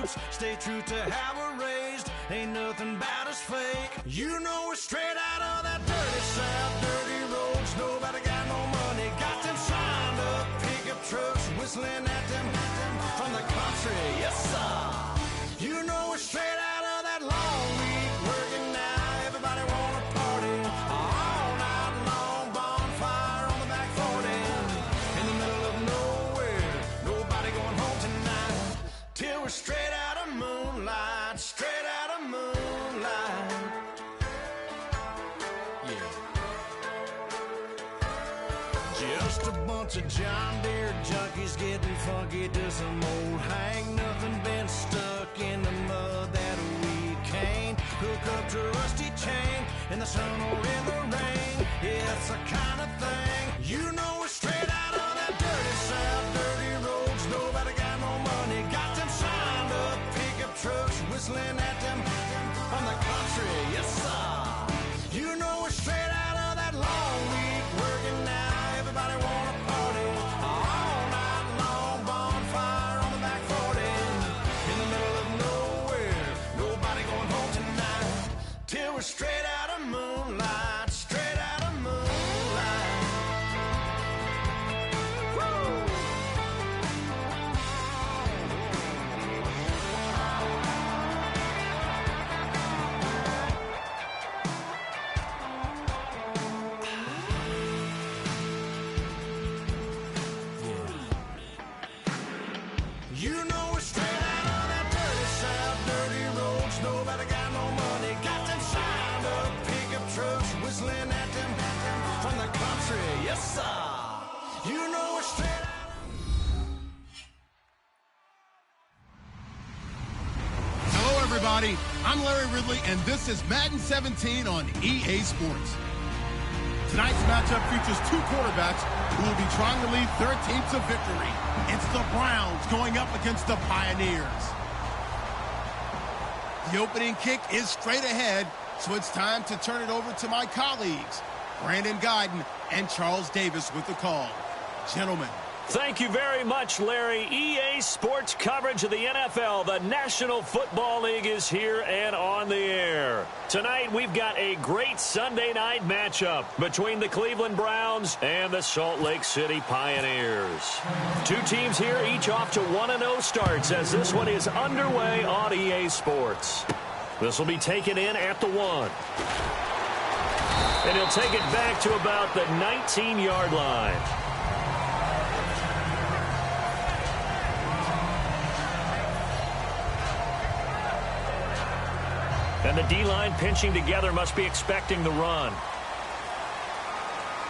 roots, stay true to how we're raised. Ain't nothing about us fake. You know we're straight out of that dirty South, dirty roads. Nobody got no money, got them signed up pickup trucks, whistling at them from the country. Yes, sir. You know we're straight out of that long week working now. Everybody wanna party all night long, bonfire on the back 40 in the middle of nowhere. Nobody going home tonight till we're straight out of moonlight, straight out of moonlight. Yeah. Just a bunch of John Deere junkies getting funky to some old hang. Nothing been stuck in the mud that we can't hook up to a rusty chain in the sun or in the rain. Yeah, it's the kind of thing. You know we're straight out of that dirty South, dirty roads. Nobody got no money, got them signed up pickup trucks, whistling at them from the country. Yes, sir. You know we're straight out of that long week working now. Everybody wanna party all night long, bonfire on the back 40 in the middle of nowhere. Nobody going home tonight till we're straight out of moonlight, straight out of moonlight. Woo! You know we're straight out of that dirty South, dirty roads. Nobody got no money, got them signed up pickup trucks, whistling at them from the country. Yes, sir. You know we're straight out. Hello, everybody. I'm Larry Ridley, and this is Madden 17 on EA Sports. Tonight's matchup features two quarterbacks who will be trying to lead their team to victory. It's the Browns going up against the Pioneers. The opening kick is straight ahead, so it's time to turn it over to my colleagues, Brandon Guyton and Charles Davis with the call. Gentlemen. Thank you very much, Larry. EA Sports coverage of the NFL. The National Football League is here and on the air. Tonight, we've got a great Sunday night matchup between the Cleveland Browns and the Salt Lake City Pioneers. Two teams here, each off to 1-0 starts as this one is underway on EA Sports. This will be taken in at the 1. And he'll take it back to about the 19-yard line. And the D-line pinching together must be expecting the run.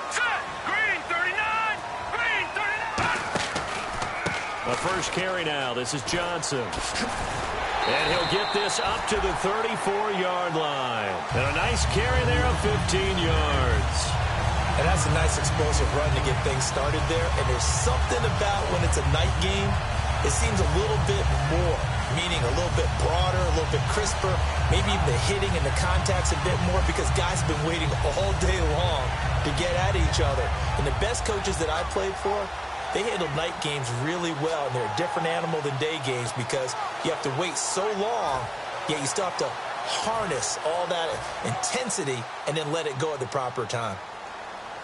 Set! Green 39! Green 39! The first carry now. This is Johnson. And he'll get this up to the 34-yard line. And a nice carry there of 15 yards. And that's a nice explosive run to get things started there. And there's something about when it's a night game, it seems a little bit more, meaning a little bit broader, a little bit crisper, maybe even the hitting and the contact's a bit more because guys have been waiting all day long to get at each other. And the best coaches that I played for, they handle night games really well, and they're a different animal than day games because you have to wait so long, yet you still have to harness all that intensity and then let it go at the proper time.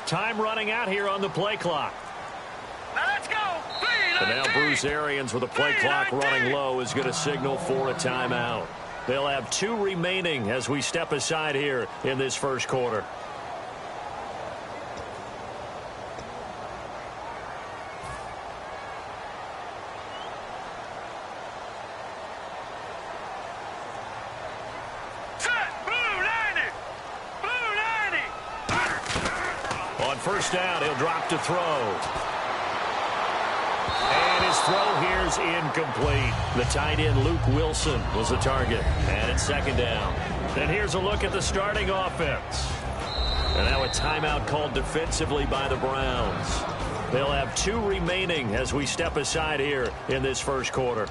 Time running out here on the play clock. Now let's go! And now Bruce Arians with the play clock running low is going to signal for a timeout. They'll have 2 remaining as we step aside here in this first quarter. Set! Blue 90! Blue 90! On first down, he'll drop to throw. And his throw here's incomplete. The tight end, Luke Wilson, was the target. And it's second down. And here's a look at the starting offense. And now a timeout called defensively by the Browns. They'll have 2 remaining as we step aside here in this first quarter.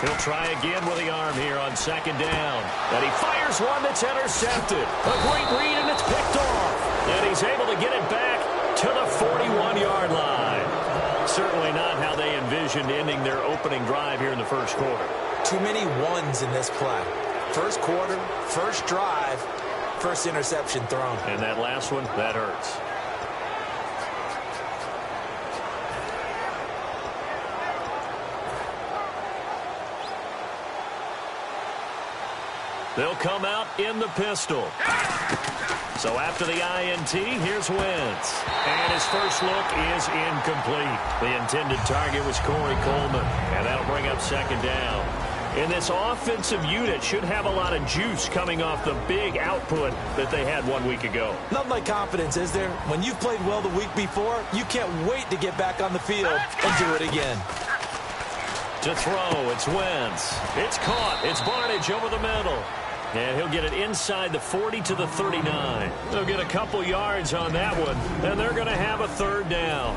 He'll try again with the arm here on second down. And he fires one that's intercepted. A great read, and it's picked off. And he's able to get it back to the 41-yard line. Certainly not how they envisioned ending their opening drive here in the first quarter. Too many ones in this play. First quarter, first drive, first interception thrown. And that last one, that hurts. They'll come out in the pistol. So after the INT, here's Wentz. And his first look is incomplete. The intended target was Corey Coleman. And that'll bring up second down. And this offensive unit should have a lot of juice coming off the big output that they had 1 week ago. Nothing like confidence, is there? When you've played well the week before, you can't wait to get back on the field and do it again. To throw, it's Wentz. It's caught. It's Barnage over the middle. And he'll get it inside the 40 to the 39. They'll get a couple yards on that one, and they're going to have a third down.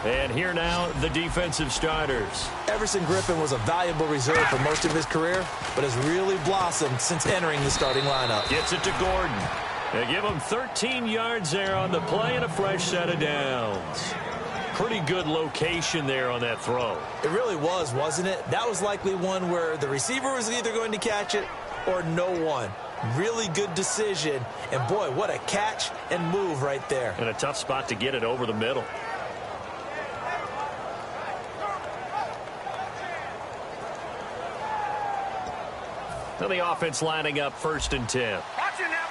And here now, the defensive starters. Everson Griffin was a valuable reserve for most of his career, but has really blossomed since entering the starting lineup. Gets it to Gordon. They give him 13 yards there on the play and a fresh set of downs. Pretty good location there on that throw. It really was, wasn't it? That was likely one where the receiver was either going to catch it or no one. Really good decision. And, boy, what a catch and move right there. And a tough spot to get it over the middle. Now the offense lining up 1st and 10. Watch it now.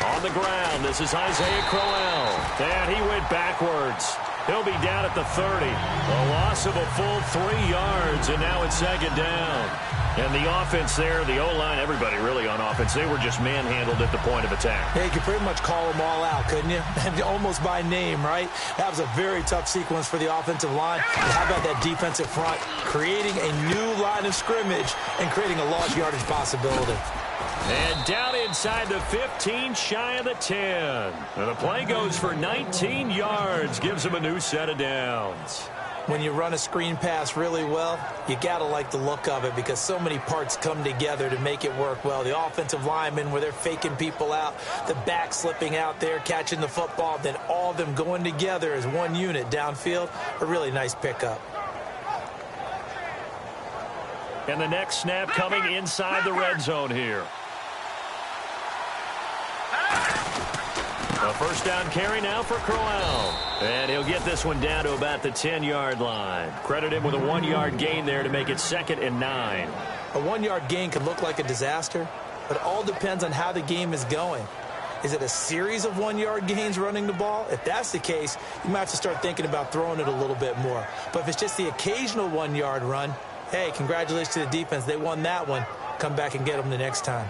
On the ground, this is Isaiah Crowell. And he went backwards. He'll be down at the 30. A loss of a full 3 yards, and now it's second down. And the offense there, the O-line, everybody really on offense, they were just manhandled at the point of attack. Yeah, you could pretty much call them all out, couldn't you? Almost by name, right? That was a very tough sequence for the offensive line. And how about that defensive front creating a new line of scrimmage and creating a lost yardage possibility? And down inside the 15, shy of the 10. And the play goes for 19 yards, gives him a new set of downs. When you run a screen pass really well, you got to like the look of it because so many parts come together to make it work well. The offensive linemen, where they're faking people out, the back slipping out there, catching the football, then all of them going together as one unit downfield, a really nice pickup. And the next snap coming inside the red zone here. A first down carry now for Crowell. And he'll get this one down to about the 10-yard line. Credit him with a 1-yard gain there to make it 2nd and 9. A 1-yard gain could look like a disaster, but it all depends on how the game is going. Is it a series of 1-yard gains running the ball? If that's the case, you might have to start thinking about throwing it a little bit more. But if it's just the occasional 1-yard run, hey, congratulations to the defense. They won that one. Come back and get them the next time.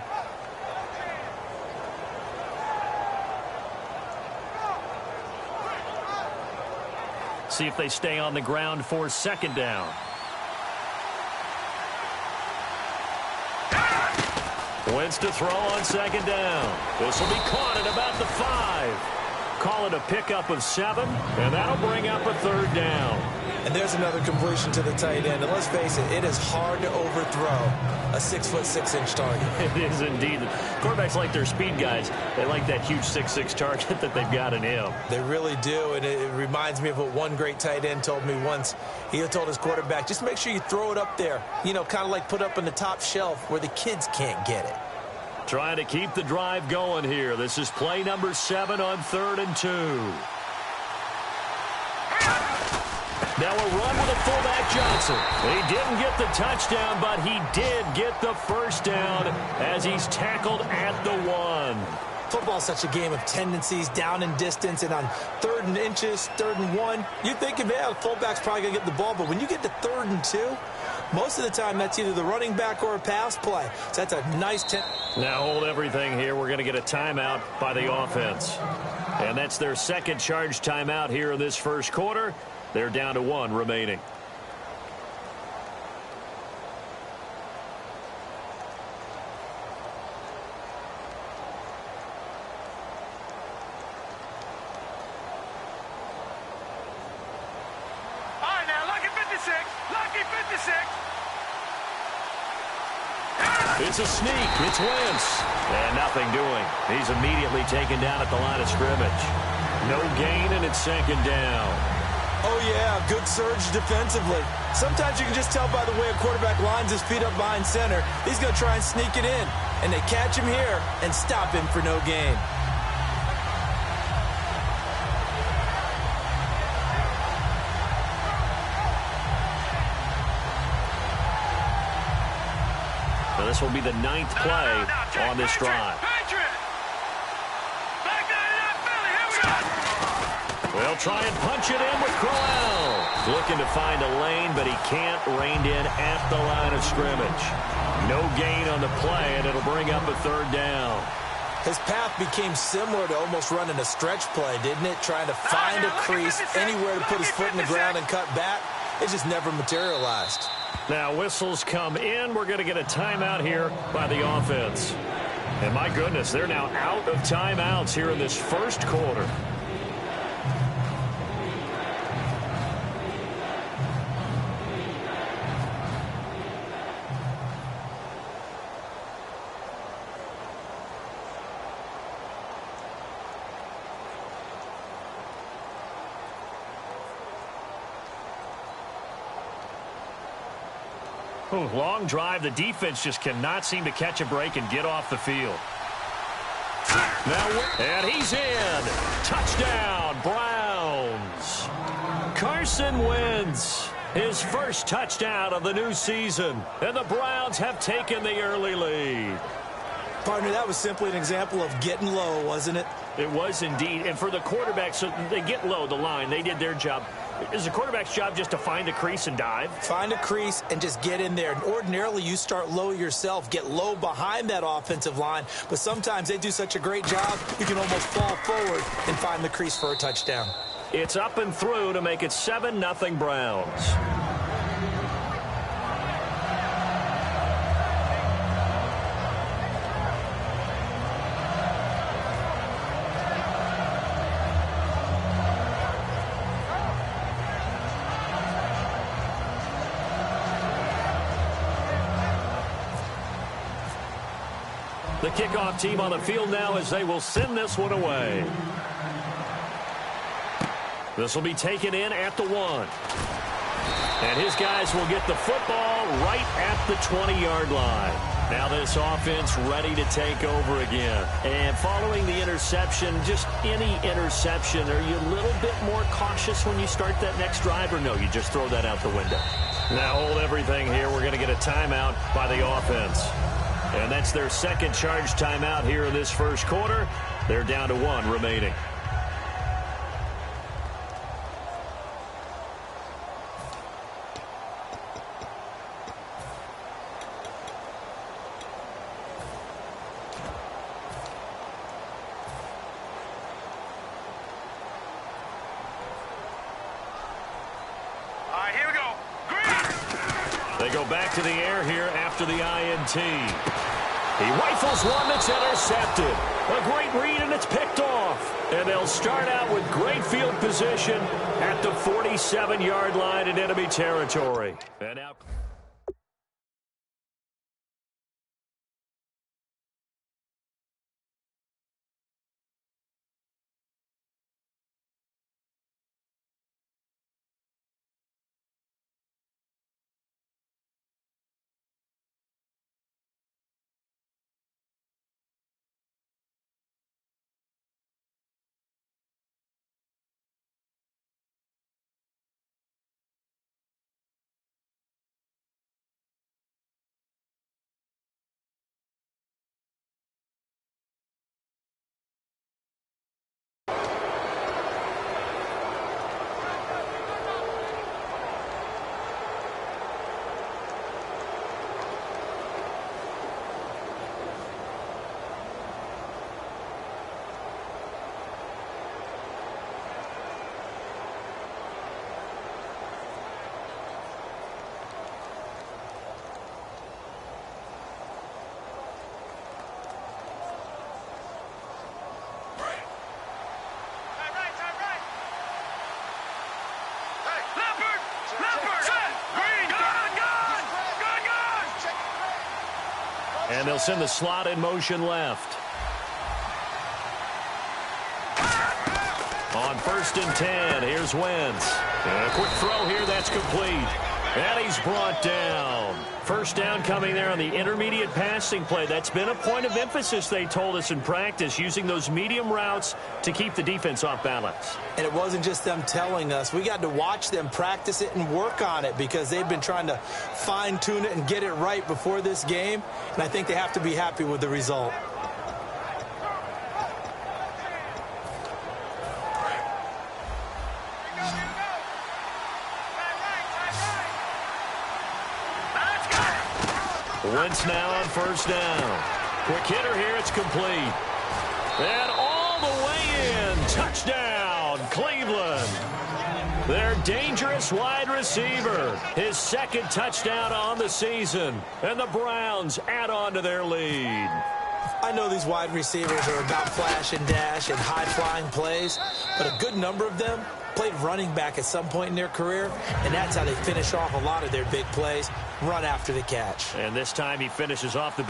See if they stay on the ground for second down. Wentz to throw on second down. This will be caught at about the 5. Call it a pickup of 7, and that'll bring up a third down. And there's another completion to the tight end. And let's face it, it is hard to overthrow a 6'6" target. It is indeed. Quarterbacks like their speed guys. They like that huge 6'6" target that they've got in him. They really do, and it reminds me of what one great tight end told me once. He told his quarterback, just make sure you throw it up there. You know, kind of like put up on the top shelf where the kids can't get it. Trying to keep the drive going here. This is play number 7 on 3rd and 2. Now a run with a fullback Johnson. He didn't get the touchdown, but he did get the first down as he's tackled at the 1. Football's such a game of tendencies, down in distance, and on 3rd and inches, 3rd and 1, you think, man, the fullback's probably going to get the ball, but when you get to 3rd and 2, most of the time that's either the running back or a pass play. So that's a nice Now hold everything here. We're going to get a timeout by the offense. And that's their second charge timeout here in this first quarter. They're down to 1 remaining. It's a sneak. It's Wentz. And nothing doing. He's immediately taken down at the line of scrimmage. No gain, and it's second down. Oh, yeah, good surge defensively. Sometimes you can just tell by the way a quarterback lines his feet up behind center. He's going to try and sneak it in. And they catch him here and stop him for no gain. So this will be the 9th play on this drive. They'll try and punch it in with Crowell. Looking to find a lane, but he can't. Reined in at the line of scrimmage. No gain on the play, and it'll bring up a third down. His path became similar to almost running a stretch play, didn't it? Trying to find a crease, anywhere to put his foot in the ground and cut back. It just never materialized. Now whistles come in. We're going to get a timeout here by the offense. And my goodness, they're now out of timeouts here in this first quarter. Ooh, long drive. The defense just cannot seem to catch a break and get off the field. And he's in. Touchdown, Browns. Carson Wentz, his first touchdown of the new season. And the Browns have taken the early lead. Partner, that was simply an example of getting low, wasn't it? It was indeed. And for the quarterback, so they get low the line. They did their job. Is the quarterback's job just to find a crease and dive? Find a crease and just get in there. And ordinarily, you start low yourself, get low behind that offensive line. But sometimes they do such a great job, you can almost fall forward and find the crease for a touchdown. It's up and through to make it 7-0 Browns. The kickoff team on the field now as they will send this one away. This will be taken in at the 1. And his guys will get the football right at the 20-yard line. Now this offense ready to take over again. And following the interception, just any interception, are you a little bit more cautious when you start that next drive, or no, you just throw that out the window? Now hold everything here. We're going to get a timeout by the offense. And that's their second charge timeout here in this first quarter. They're down to 1 remaining. All right, here we go. Green. They go back to the air here after the INT. He rifles one that's intercepted. A great read, and it's picked off. And they'll start out with great field position at the 47-yard line in enemy territory. And now And they'll send the slot in motion left. On 1st and 10, here's Wentz. A quick throw here, that's complete. And he's brought down. First down coming there on the intermediate passing play. That's been a point of emphasis, they told us in practice, using those medium routes to keep the defense off balance. And it wasn't just them telling us. We got to watch them practice it and work on it because they've been trying to fine-tune it and get it right before this game. And I think they have to be happy with the result. Wentz now on 1st down. Quick hitter here, it's complete. And all the way in. Touchdown, Cleveland. Their dangerous wide receiver. His 2nd touchdown on the season. And the Browns add on to their lead. I know these wide receivers are about flash and dash and high-flying plays, but a good number of them played running back at some point in their career, and that's how they finish off a lot of their big plays, run after the catch. And this time he finishes off the